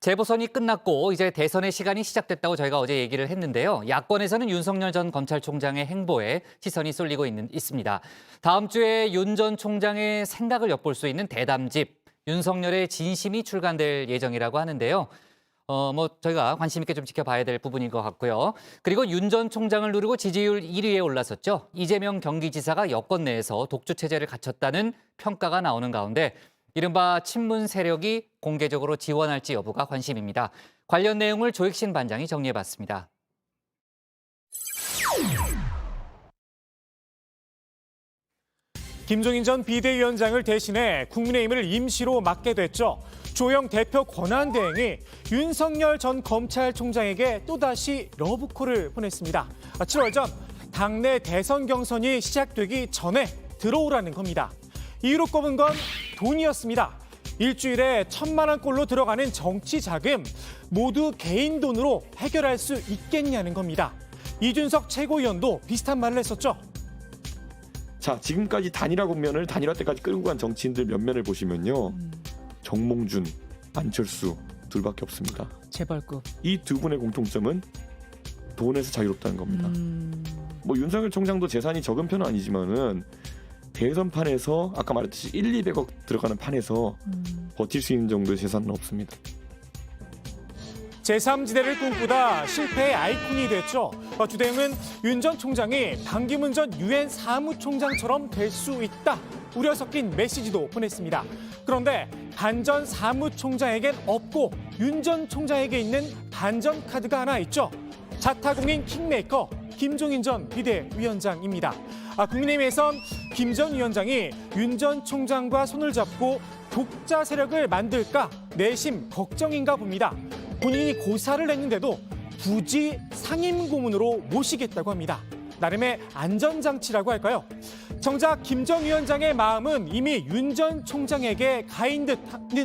재보선이 끝났고 이제 대선의 시간이 시작됐다고 저희가 어제 얘기를 했는데요. 야권에서는 윤석열 전 검찰총장의 행보에 시선이 쏠리고 있습니다. 다음 주에 윤 전 총장의 생각을 엿볼 수 있는 대담집, 윤석열의 진심이 출간될 예정이라고 하는데요. 저희가 관심 있게 좀 지켜봐야 될 부분인 것 같고요. 그리고 윤 전 총장을 누르고 지지율 1위에 올랐었죠. 이재명 경기지사가 여권 내에서 독주 체제를 갖췄다는 평가가 나오는 가운데 이른바 친문 세력이 공개적으로 지원할지 여부가 관심입니다. 관련 내용을 조익신 반장이 정리해봤습니다. 김종인 전 비대위원장을 대신해 국민의힘을 임시로 맡게 됐죠. 조영 대표 권한대행이 윤석열 전 검찰총장에게 또다시 러브콜을 보냈습니다. 7월 전 당내 대선 경선이 시작되기 전에 들어오라는 겁니다. 이유로 꼽은 건 돈이었습니다. 일주일에 1,000만 원꼴로 들어가는 정치 자금 모두 개인 돈으로 해결할 수 있겠냐는 겁니다. 이준석 최고위원도 비슷한 말을 했었죠. 자, 지금까지 단일화 국면을 단일화 때까지 끌고 간 정치인들 면면을 보시면요. 정몽준, 안철수 둘밖에 없습니다. 재벌급. 이 두 분의 공통점은 돈에서 자유롭다는 겁니다. 윤석열 총장도 재산이 적은 편은 아니지만은 대선판에서 아까 말했듯이 1, 200억 들어가는 판에서 버틸 수 있는 정도의 재산은 없습니다. 제3지대를 꿈꾸다 실패의 아이콘이 됐죠. 주대응은 윤 전 총장이 반기문 전 유엔 사무총장처럼 될 수 있다. 우려 섞인 메시지도 보냈습니다. 그런데 반전 사무총장에겐 없고 윤 전 총장에게 있는 반전 카드가 하나 있죠. 자타공인 킹메이커 김종인 전 비대위원장입니다. 국민의힘에선 김 전 위원장이 윤 전 총장과 손을 잡고 독자 세력을 만들까 내심 걱정인가 봅니다. 본인이 고사를 했는데도 굳이 상임 고문으로 모시겠다고 합니다. 나름의 안전장치라고 할까요? 정작 김 전 위원장의 마음은 이미 윤 전 총장에게 가 있는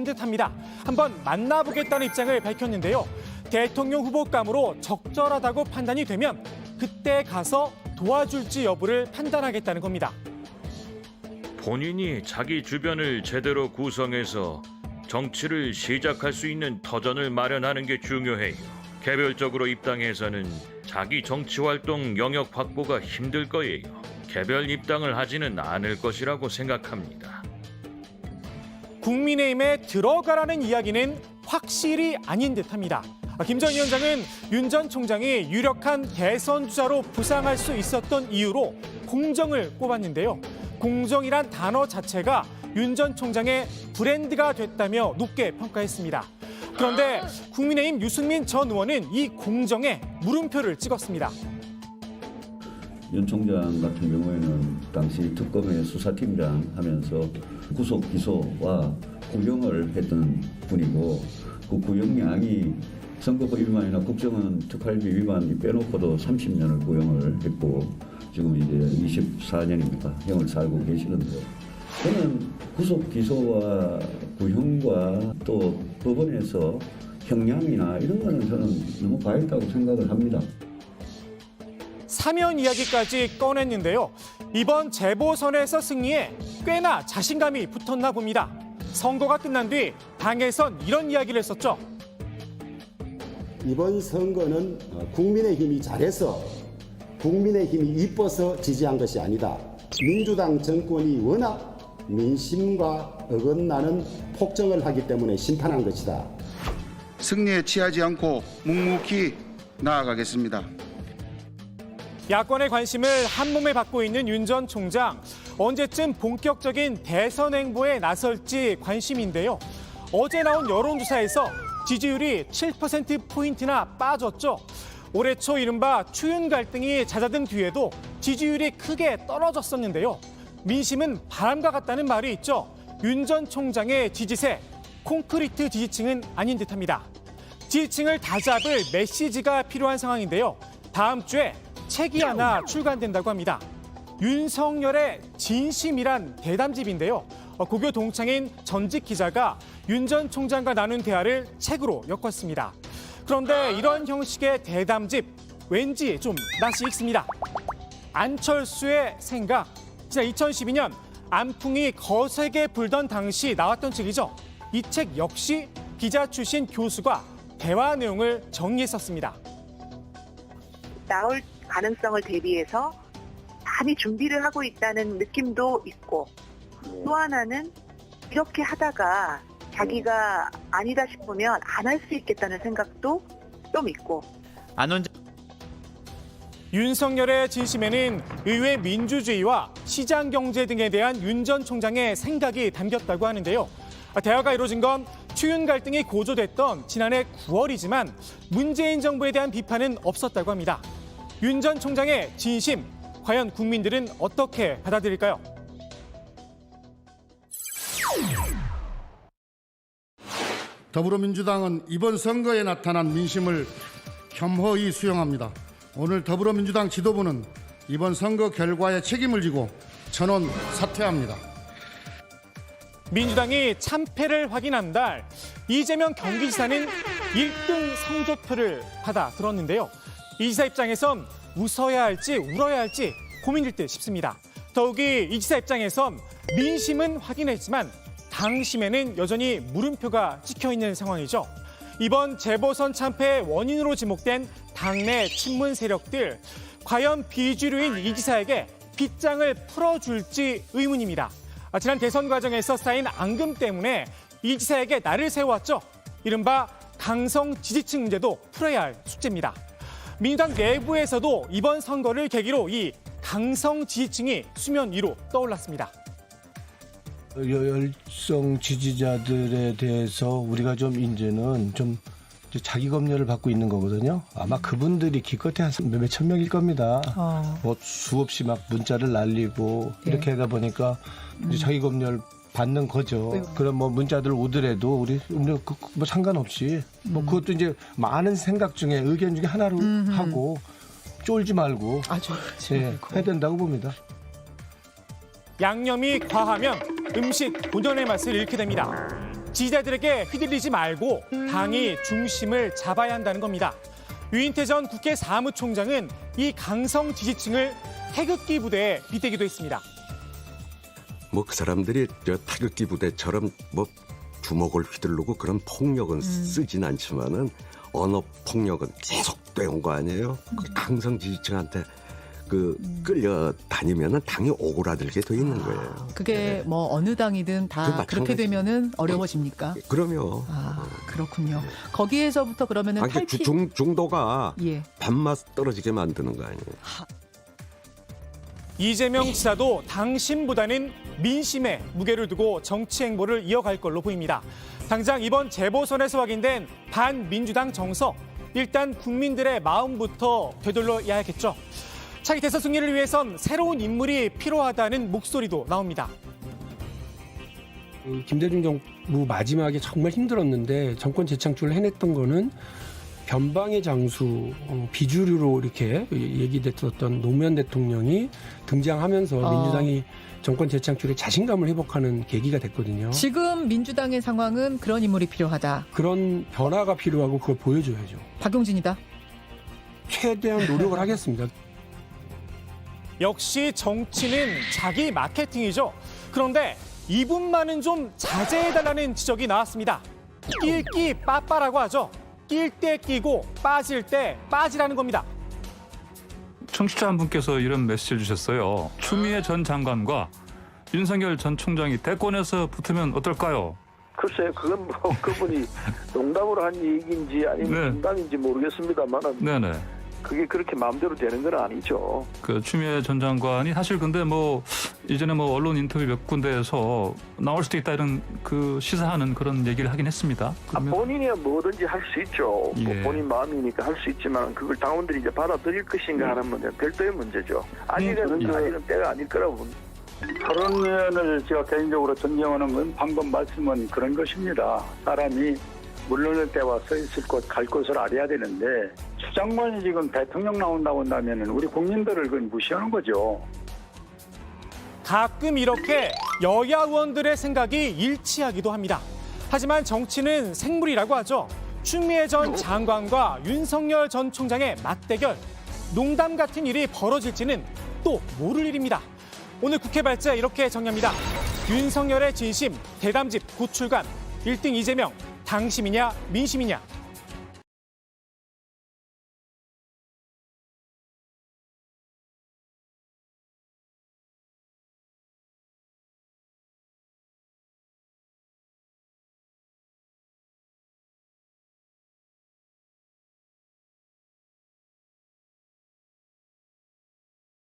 듯합니다. 한번 만나보겠다는 입장을 밝혔는데요. 대통령 후보감으로 적절하다고 판단이 되면 그때 가서 도와줄지 여부를 판단하겠다는 겁니다. 본인이 자기 주변을 제대로 구성해서 정치를 시작할 수 있는 터전을 마련하는 게 중요해요. 개별적으로 입당해서는 자기 정치활동 영역 확보가 힘들 거예요. 개별 입당을 하지는 않을 것이라고 생각합니다. 국민의힘에 들어가라는 이야기는 확실히 아닌 듯합니다. 김 전 위원장은 윤 전 총장이 유력한 대선 주자로 부상할 수 있었던 이유로 공정을 꼽았는데요. 공정이란 단어 자체가 윤 전 총장의 브랜드가 됐다며 높게 평가했습니다. 그런데 국민의힘 유승민 전 의원은 이 공정에 물음표를 찍었습니다. 윤 총장 같은 경우에는 당시 특검의 수사팀장 하면서 구속 기소와 구형을 했던 분이고 그 구형량이 선거법 위반이나 국정원 특활비 위반 빼놓고도 30년을 구형을 했고 지금 이제 24년입니다. 형을 살고 계시는데 저는 구속 기소와 구형과 또 법원에서 형량이나 이런 거는 저는 너무 과했다고 생각을 합니다. 사면 이야기까지 꺼냈는데요. 이번 재보선에서 승리에 꽤나 자신감이 붙었나 봅니다. 선거가 끝난 뒤 당에선 이런 이야기를 했었죠. 이번 선거는 국민의힘이 잘해서 국민의힘이 이뻐서 지지한 것이 아니다. 민주당 정권이 워낙 민심과 어긋나는 폭정을 하기 때문에 심판한 것이다. 승리에 취하지 않고 묵묵히 나아가겠습니다. 야권의 관심을 한몸에 받고 있는 윤 전 총장. 언제쯤 본격적인 대선 행보에 나설지 관심인데요. 어제 나온 여론조사에서 지지율이 7%포인트나 빠졌죠. 올해 초 이른바 추윤 갈등이 잦아든 뒤에도 지지율이 크게 떨어졌었는데요. 민심은 바람과 같다는 말이 있죠. 윤 전 총장의 지지세, 콘크리트 지지층은 아닌 듯합니다. 지지층을 다잡을 메시지가 필요한 상황인데요. 다음 주에 책이 하나 출간된다고 합니다. 윤석열의 진심이란 대담집인데요. 고교 동창인 전직 기자가 윤 전 총장과 나눈 대화를 책으로 엮었습니다. 그런데 이런 형식의 대담집 왠지 좀 낯이 익습니다. 안철수의 생각. 지난 2012년 안풍이 거세게 불던 당시 나왔던 책이죠. 이 책 역시 기자 출신 교수가 대화 내용을 정리했었습니다. 나올 가능성을 대비해서 많이 준비를 하고 있다는 느낌도 있고, 또 하나는 이렇게 하다가 자기가 아니다 싶으면 안 할 수 있겠다는 생각도 좀 있고. 윤석열의 진심에는 의회 민주주의와 시장 경제 등에 대한 윤 전 총장의 생각이 담겼다고 하는데요. 대화가 이루어진 건 추윤 갈등이 고조됐던 지난해 9월이지만 문재인 정부에 대한 비판은 없었다고 합니다. 윤 전 총장의 진심, 과연 국민들은 어떻게 받아들일까요? 더불어민주당은 이번 선거에 나타난 민심을 겸허히 수용합니다. 오늘 더불어민주당 지도부는 이번 선거 결과에 책임을 지고 전원 사퇴합니다. 민주당이 참패를 확인한 날 이재명 경기지사는 1등 성적표를 받아 들었는데요. 이 지사 입장에선 웃어야 할지 울어야 할지 고민일 듯 싶습니다. 더욱이 이 지사 입장에선 민심은 확인했지만 당심에는 여전히 물음표가 찍혀있는 상황이죠. 이번 재보선 참패의 원인으로 지목된 당내 친문 세력들, 과연 비주류인 이 지사에게 빗장을 풀어줄지 의문입니다. 지난 대선 과정에서 쌓인 앙금 때문에 이 지사에게 날을 세웠죠. 이른바 강성 지지층 문제도 풀어야 할 숙제입니다. 민주당 내부에서도 이번 선거를 계기로 이 강성 지지층이 수면 위로 떠올랐습니다. 열성 지지자들에 대해서 우리가 좀 이제는 좀 자기 검열을 받고 있는 거거든요. 아마 그분들이 기껏해 한 몇천 명일 겁니다. 뭐 수없이 막 문자를 날리고 이렇게 하다 보니까 이제 자기 검열 받는 거죠. 그럼 뭐 문자들 오더라도 우리 뭐 상관없이 뭐 그것도 이제 많은 생각 중에 의견 중에 하나로 하고 쫄지 말고 해야 된다고 봅니다. 양념이 과하면 음식 본연의 맛을 잃게 됩니다. 지지자들에게 휘둘리지 말고 당이 중심을 잡아야 한다는 겁니다. 유인태 전 국회 사무총장은 이 강성 지지층을 태극기 부대에 빗대기도 했습니다. 뭐 그 사람들이 저 태극기 부대처럼 뭐 주먹을 휘두르고 그런 폭력은 쓰진 않지만은 언어 폭력은 계속 되온 거 아니에요? 그 강성 지지층한테 그 끌려다니면은 당이 오그라들게 돼 있는 거예요. 그게 뭐 어느 당이든 다 그렇게 되면은 어려워집니까? 그럼요. 그렇군요. 거기에서부터 그러면은 탈피 중도가 밥맛 떨어지게 만드는 거 아니에요. 이재명 지사도 당심보다는 민심에 무게를 두고 정치 행보를 이어갈 걸로 보입니다. 당장 이번 재보선에서 확인된 반민주당 정서, 일단 국민들의 마음부터 되돌려야겠죠. 차기 대선 승리를 위해선 새로운 인물이 필요하다는 목소리도 나옵니다. 김대중 정부 마지막에 정말 힘들었는데 정권 재창출을 해냈던 거는 변방의 장수, 비주류로 이렇게 얘기됐었던 노무현 대통령이 등장하면서 민주당이 정권 재창출에 자신감을 회복하는 계기가 됐거든요. 지금 민주당의 상황은 그런 인물이 필요하다. 그런 변화가 필요하고 그걸 보여줘야죠. 박용진이다. 최대한 노력을 하겠습니다. 역시 정치는 자기 마케팅이죠. 그런데 이분만은 좀 자제해달라는 지적이 나왔습니다. 낄끼 빠빠라고 하죠. 낄 때 끼고 빠질 때 빠지라는 겁니다. 청취자 한 분께서 이런 메시지를 주셨어요. 추미애 전 장관과 윤석열 전 총장이 대권에서 붙으면 어떨까요? 글쎄요, 그건 뭐 그분이 농담으로 한 얘기인지 아니면 진담인지 모르겠습니다만은 네네. 그게 그렇게 마음대로 되는 건 아니죠. 그 추미애 전 장관이 사실 근데 뭐 이전에 뭐 언론 인터뷰 몇 군데에서 나올 수도 있다 이런 그 시사하는 그런 얘기를 하긴 했습니다. 본인이야 뭐든지 할 수 있죠. 뭐 본인 마음이니까 할 수 있지만 그걸 당원들이 이제 받아들일 것인가 하는 문제는 별도의 문제죠. 아직은 때가 아닐 거라고 봅니다. 그런 면을 제가 개인적으로 존경하는 건 방금 말씀은 그런 것입니다. 사람이 물러날 때와 서 있을 곳, 갈 곳을 알아야 되는데 추 장관이 지금 대통령 나온다고 한다면 우리 국민들을 그건 무시하는 거죠. 가끔 이렇게 여야 의원들의 생각이 일치하기도 합니다. 하지만 정치는 생물이라고 하죠. 추미애 전 장관과 윤석열 전 총장의 맞대결, 농담 같은 일이 벌어질지는 또 모를 일입니다. 오늘 국회 발제 이렇게 정리합니다. 윤석열의 진심, 대담집 곧 출간, 1등 이재명, 당심이냐 민심이냐